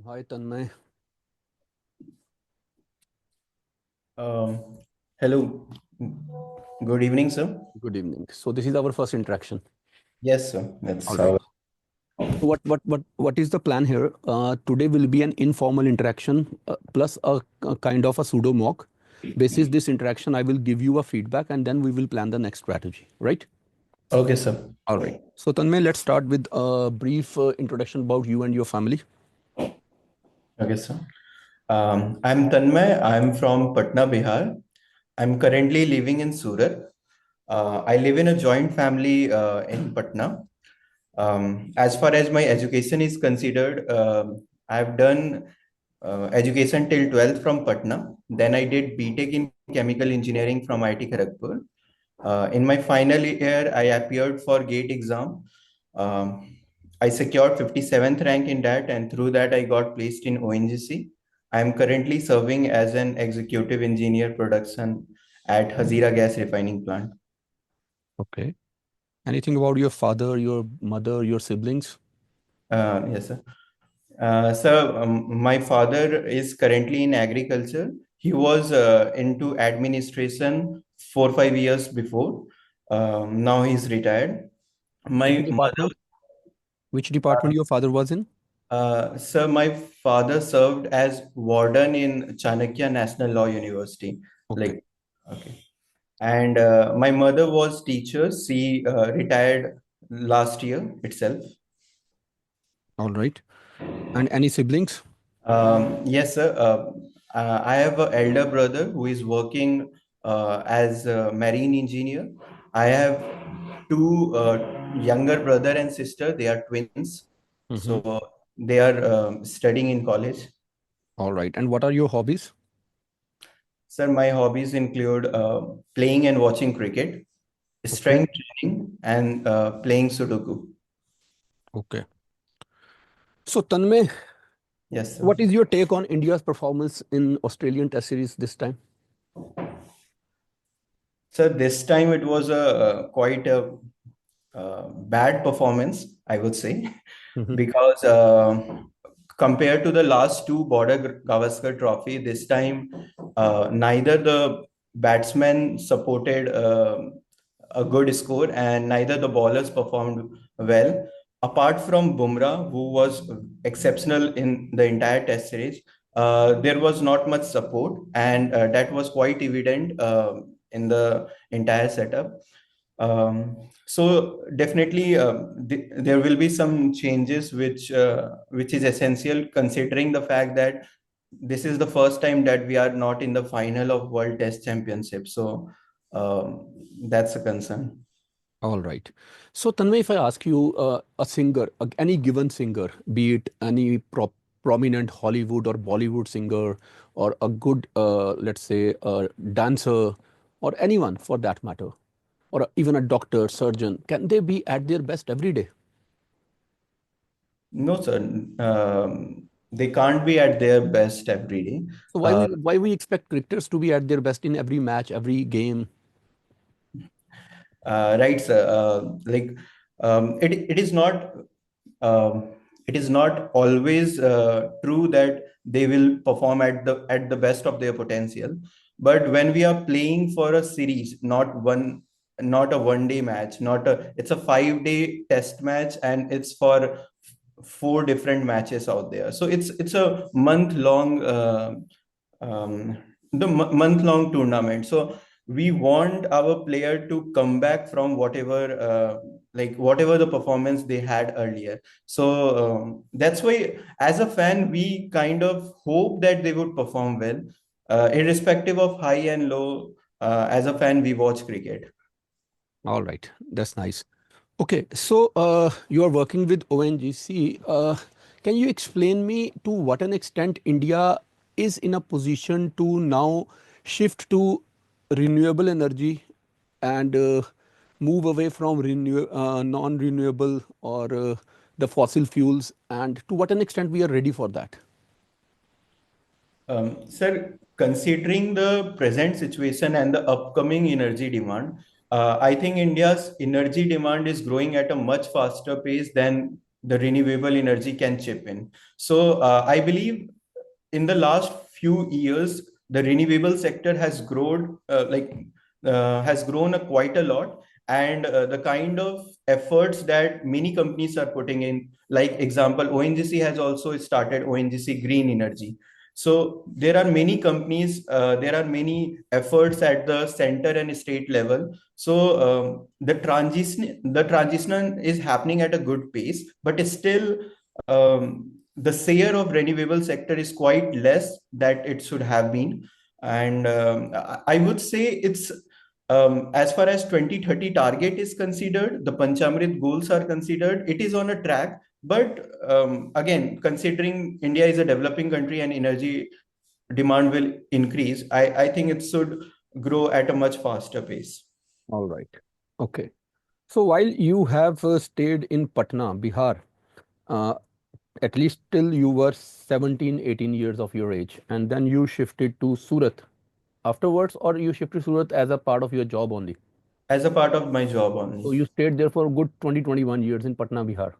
Hi, Tanmay. Um, Hello. Good evening, sir. Good evening. So this is our first interaction. Yes, sir. All That's right. how. So what is the plan here? Today will be an informal interaction plus a kind of a pseudo mock. Basis this interaction, I will give you a feedback and then we will plan the next strategy. Right? Okay, sir. All right. So Tanmay, let's start with a brief introduction about you and your family. Okay, sir. I'm Tanmay. I'm from Patna, Bihar. I'm currently living in Surat. I live in a joint family in Patna. As far as my education is considered, I've done education till 12th from Patna. Then I did BTech in chemical engineering from IIT Kharagpur. In my final year, I appeared for GATE exam. Um, I secured 57th rank in that, and through that, I got placed in ONGC. I am currently serving as an executive engineer production at Hazira Gas Refining Plant. Okay. Anything about your father, your mother, your siblings? Yes, sir. So, my father is currently in agriculture. He was into administration 4 5 years before. Now he's retired. Which My mother, department? Which department your father was in? sir, my father served as warden in Chanakya National Law University. Okay. Like, okay. And my mother was teacher. She retired last year itself. All right. And any siblings? Yes, sir. I have an elder brother who is working as a marine engineer. I have two younger brother and sister. They are twins, Mm-hmm. so they are studying in college. All right. And what are your hobbies? Sir, my hobbies include playing and watching cricket, Okay. strength training, and playing Sudoku. Okay. So, Tanmay, Yes, sir. what is your take on India's performance in Australian Test Series this time? Sir, this time it was a quite a bad performance, I would say, Mhm. because compared to the last two Border Gavaskar Trophy, this time neither the batsmen supported a good score and neither the bowlers performed well. Apart from Bumrah, who was exceptional in the entire Test series, there was not much support, and that was quite evident in the entire setup. So definitely, there will be some changes, which is essential considering the fact that this is the first time that we are not in the final of World Test Championship. So that's a concern. All right. So, Tanmay, if I ask you a singer, any given singer, be it any prominent Hollywood or Bollywood singer, or a good, let's say, dancer, or anyone for that matter, or even a doctor, surgeon, can they be at their best every day? No, sir. They can't be at their best every day. So, why we expect cricketers to be at their best in every match, every game? Right, sir. It is not um, it is not always true that they will perform at the best of their potential. But when we are playing for a series, not a 1 day match, not a it's a 5 day test match, and it's for four different matches out there. So it's a month long um, month long tournament. So we want our player to come back from whatever the performance they had earlier. So that's why as a fan we kind of hope that they would perform well, irrespective of high and low. As a fan we watch cricket. All right, that's nice. Okay, so you are working with ONGC. Can you explain me to what an extent India is in a position to now shift to renewable energy and move away from non-renewable or the fossil fuels, and to what an extent we are ready for that? Sir, considering the present situation and the upcoming energy demand, I think India's energy demand is growing at a much faster pace than the renewable energy can chip in. So I believe in the last few years, the renewable sector has grown quite a lot, and the kind of efforts that many companies are putting in, like example, ONGC has also started ONGC Green Energy. So there are many companies, there are many efforts at the center and state level. So the transition is happening at a good pace, but still the share of renewable sector is quite less that it should have been. And I would say it's as far as 2030 target is considered, the Panchamrit goals are considered, it is on a track. But again, considering India is a developing country and energy demand will increase, I think it should grow at a much faster pace. All right. Okay. So while you have stayed in Patna, Bihar, uh, at least till you were 17, 18 years of your age, and then you shifted to Surat afterwards, or you shifted to Surat as a part of your job only? As a part of my job So only. you stayed there for a good 20, 21 years in Patna, Bihar.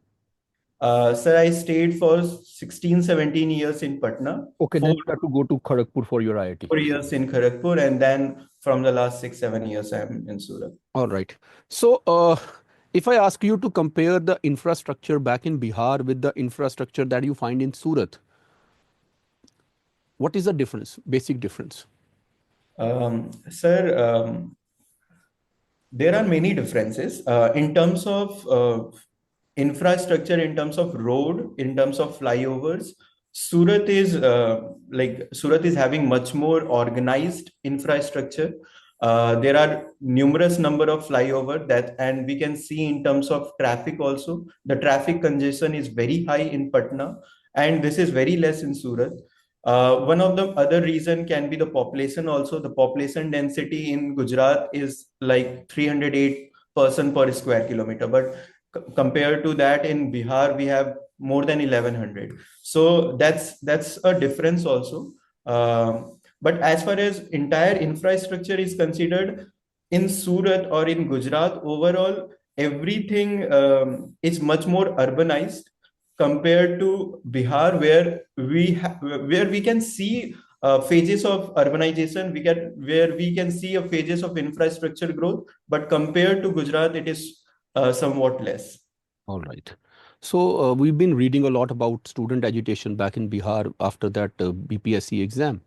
Sir, I stayed for 16, 17 years in Patna, Okay, then you have to go to Kharagpur for your IIT. 4 years in Kharagpur, and then from the last 6, 7 years, I'm in Surat. All right. So, if I ask you to compare the infrastructure back in Bihar with the infrastructure that you find in Surat, what is the difference, basic difference? Sir, there are many differences in terms of infrastructure, in terms of road, in terms of flyovers. Surat is having much more organized infrastructure. There are numerous number of flyover that, and we can see in terms of traffic also. The traffic congestion is very high in Patna, and this is very less in Surat. One of the other reason can be the population also. The population density in Gujarat is like 308 person per square kilometer, but compared to that in Bihar, we have more than 1100. So that's a difference also. But as far as entire infrastructure is considered, in Surat or in Gujarat, overall, everything is much more urbanized compared to Bihar, where we can see phases of urbanization, where we can see a phases of infrastructure growth, but compared to Gujarat, it is somewhat less. All right. So, we've been reading a lot about student agitation back in Bihar after that BPSC exam.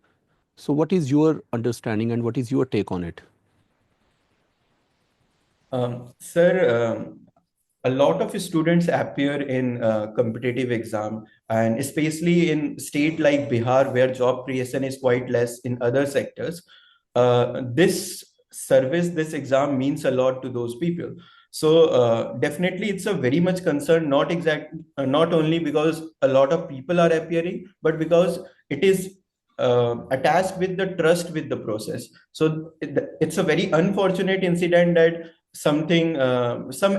So, what is your understanding and what is your take on it? Sir, a lot of students appear in competitive exam, and especially in state like Bihar, where job creation is quite less in other sectors. This service, this exam means a lot to those people. So definitely, it's a very much concern. Not only because a lot of people are appearing, but because it is attached with the trust with the process. So it's a very unfortunate incident that some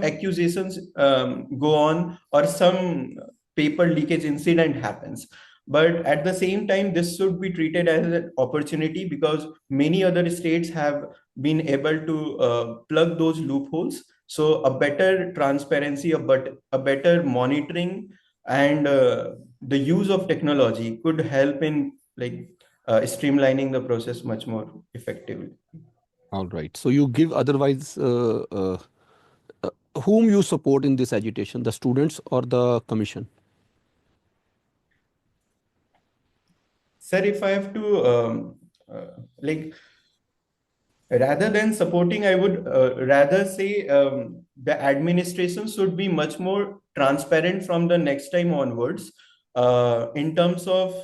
accusations go on, or some paper leakage incident happens, but at the same time this should be treated as an opportunity, because many other states have been able to plug those loopholes. So a better transparency, a better monitoring, and the use of technology could help in streamlining the process much more effectively. All right. So, you give otherwise uh, whom you support in this agitation, the students or the commission? Sir, if I have to like rather than supporting, I would rather say the administration should be much more transparent from the next time onwards, in terms of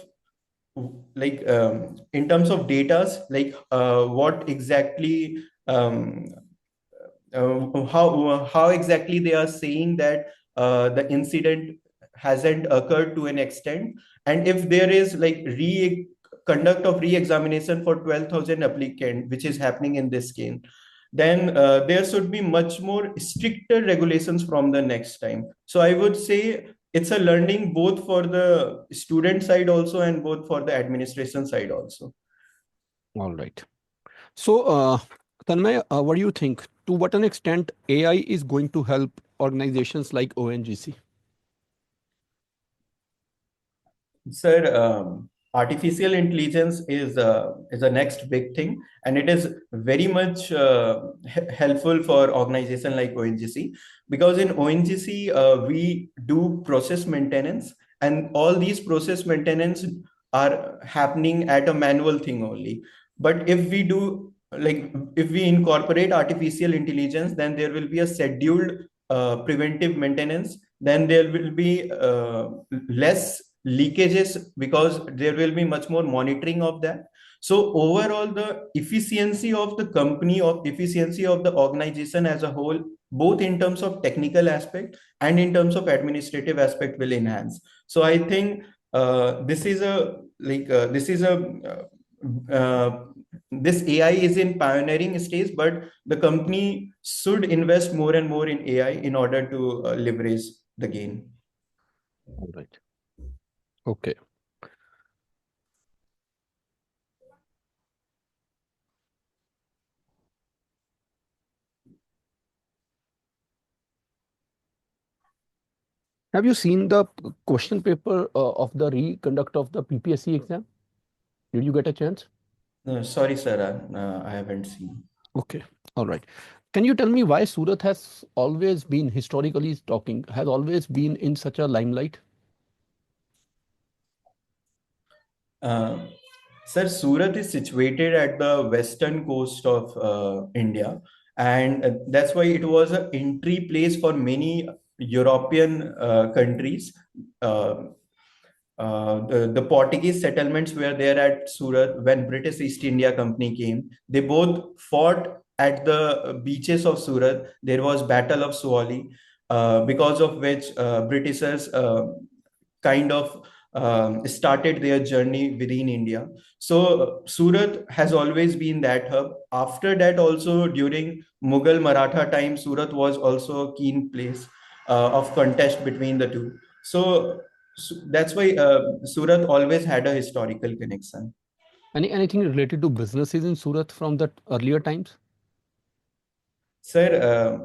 in terms of data, what exactly how exactly they are saying that the incident hasn't occurred to an extent, and if there is like re conduct of re-examination for 12,000 applicant, which is happening in this case, then there should be much more stricter regulations from the next time. So I would say it's a learning both for the student side also, and both for the administration side also. All right. So, Tanmay, what do you think? To what an extent AI is going to help organizations like ONGC? Sir, artificial intelligence is a next big thing, and it is very much helpful for organization like ONGC, because in ONGC we do process maintenance, and all these process maintenance are happening at a manual thing only. But if we do, like, if we incorporate artificial intelligence, then there will be a scheduled preventive maintenance. Then there will be less leakages, because there will be much more monitoring of that. So overall, the efficiency of the company, or efficiency of the organization as a whole, both in terms of technical aspect and in terms of administrative aspect, will enhance. So I think this is a like this is a this AI is in pioneering stage, but the company should invest more and more in AI in order to leverage the gain. All right. Okay. Have you seen the question paper of the reconduct of the PPSC exam? Did you get a chance? Sorry, sir, I haven't seen. Okay. All right. Can you tell me why Surat has always been, historically talking, has always been in such a limelight? Uh, Sir, Surat is situated at the western coast of India, and that's why it was an entry place for many European countries. Uh, the Portuguese settlements were there at Surat when British East India Company came. They both fought at the beaches of Surat. There was Battle of Suwali, because of which Britishers kind of started their journey within India. So Surat has always been that hub. After that, also during Mughal Maratha time, Surat was also a keen place of contest between the two. So that's why Surat always had a historical connection. Anything related to businesses in Surat from that earlier times? Sir,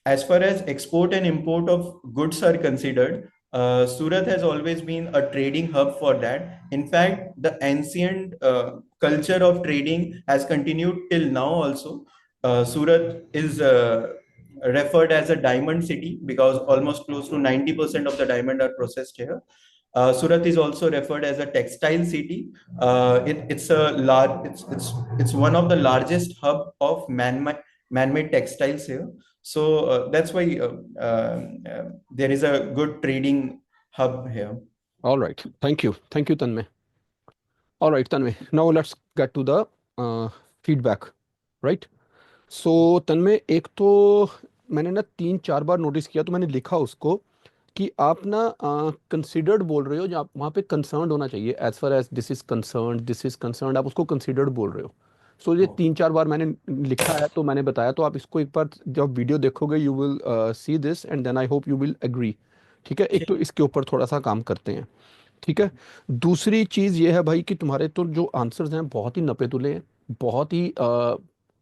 as far as export and import of goods are considered, Surat has always been a trading hub for that. In fact, the ancient culture of trading has continued till now also. Surat is referred as a diamond city because almost close to 90% of the diamond are processed here. Surat is also referred as a textile city. It's a large, it's one of the largest hub of man-made textiles here. So that's why there is a good trading hub here. All right. Thank you. Thank you, Tanmay. All right, Tanmay. Now let's get to the feedback, right? सो तन्मय एक तो मैंने ना 3-4 बार notice किया तो मैंने लिखा उसको कि आप ना कंसिडर्ड बोल रहे हो, जो आप वहाँ पे कंसर्न्ड होना चाहिए, as far as this is concerned आप उसको कंसिडर्ड बोल रहे हो. सो ये Oh, 3-4 बार मैंने लिखा है तो मैंने बताया, तो आप इसको एक बार जब वीडियो देखोगे you will see this and then I hope you will agree. ठीक है, एक तो इसके ऊपर थोड़ा सा काम करते हैं. ठीक है. दूसरी चीज़ ये है भाई कि तुम्हारे तो जो आंसर्स हैं बहुत ही नपे तुले हैं, बहुत ही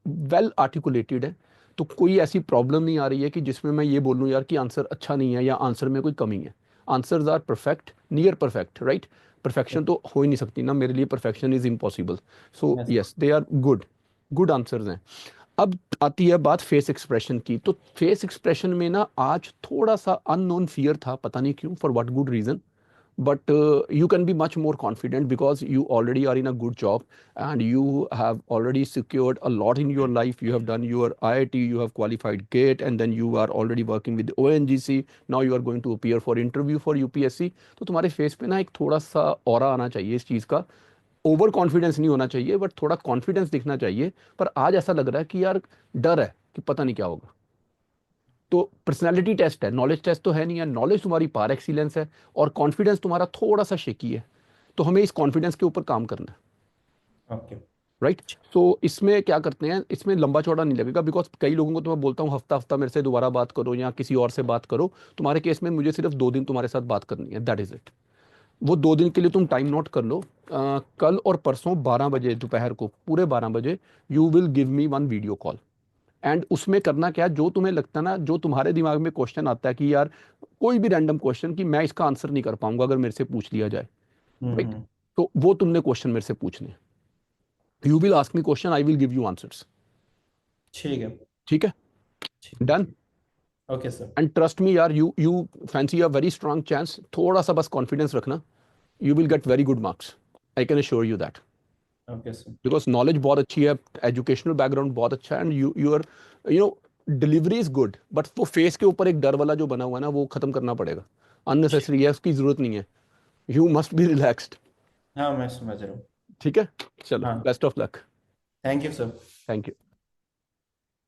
वेल आर्टिकुलेटेड है. तो कोई ऐसी प्रॉब्लम नहीं आ रही है कि जिसमें मैं ये बोलूँ यार कि आंसर अच्छा नहीं है या आंसर में कोई कमी है. Answers are perfect, near perfect, right. Perfection तो हो ही नहीं सकती ना, मेरे लिए perfection is impossible. So yes. Yes they are good, good answers हैं. अब आती है बात फेस एक्सप्रेशन की. तो फेस एक्सप्रेशन में ना आज थोड़ा सा अननोन फियर था, पता नहीं क्यों, for what good reason. But you can be much more confident because you already are in a good job and you have already secured a lot in your life. You have done your IIT, you have qualified GATE, and then you are already working with ONGC. Now you are going to appear for interview for UPSC. तो तुम्हारे face पे ना एक थोड़ा सा aura आना चाहिए इस चीज़ का. ओवर कॉन्फिडेंस नहीं होना चाहिए बट थोड़ा कॉन्फिडेंस दिखना चाहिए. पर आज ऐसा लग रहा है कि यार डर है कि पता नहीं क्या होगा. तो पर्सनैलिटी टेस्ट है, नॉलेज टेस्ट तो है नहीं है. नॉलेज तुम्हारी पार एक्सीलेंस है और कॉन्फिडेंस तुम्हारा थोड़ा सा शेकी है. तो हमें इस कॉन्फिडेंस के ऊपर काम करना है, Okay. राइट. सो इसमें क्या करते हैं, इसमें लंबा चौड़ा नहीं लगेगा बिकॉज कई लोगों को तो मैं बोलता हूँ हफ्ता हफ्ता मेरे से दोबारा बात करो या किसी और से बात करो. तुम्हारे केस में मुझे सिर्फ 2 दिन तुम्हारे साथ बात करनी है, दैट इज इट. वो 2 दिन के लिए तुम टाइम नोट कर लो. कल और परसों 12 बजे दोपहर को, पूरे 12 बजे you will give me one video call. And उसमें करना क्या, जो तुम्हें लगता है ना, जो तुम्हारे दिमाग में क्वेश्चन आता है कि यार कोई भी रैंडम क्वेश्चन कि मैं इसका आंसर नहीं कर पाऊंगा अगर मेरे से पूछ लिया जाए, राइट? हम्म। तो वो तुमने क्वेश्चन मेरे से पूछने, you will ask me question, I will give you answers. ठीक है। ठीक है? ठीक है। Done? Okay sir. And trust me यार, you fancy a very strong chance, थोड़ा सा बस कॉन्फिडेंस रखना, you will get very good marks, I can assure you that. Okay sir. Because knowledge बहुत अच्छी है, एजुकेशनल बैकग्राउंड बहुत अच्छा है, and you are, you know, delivery is good, but वो फेस के ऊपर एक डर वाला जो बना हुआ है ना, वो खत्म करना पड़ेगा। ठीक। अननेसेसरी है, उसकी जरूरत नहीं है। You must be relaxed. हाँ मैं समझ रहा हूँ। ठीक है? चलो, हाँ। Best of luck. Thank you sir. Thank you.